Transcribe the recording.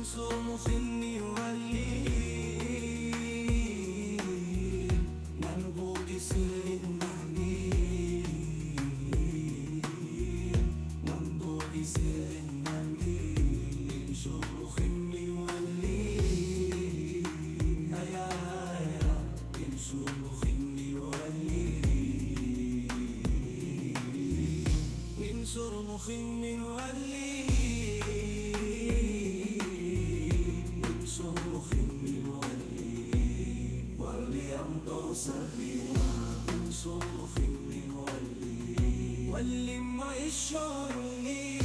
صرمخ يولي منبوط سر النهدي منبوط سر النهدي صرمخ يولي هيا صرمخ يولي من صرمخ يولي صرمخ يولي ولي أمطر سبيلا من صرمخ يولي ولي ما يشعرني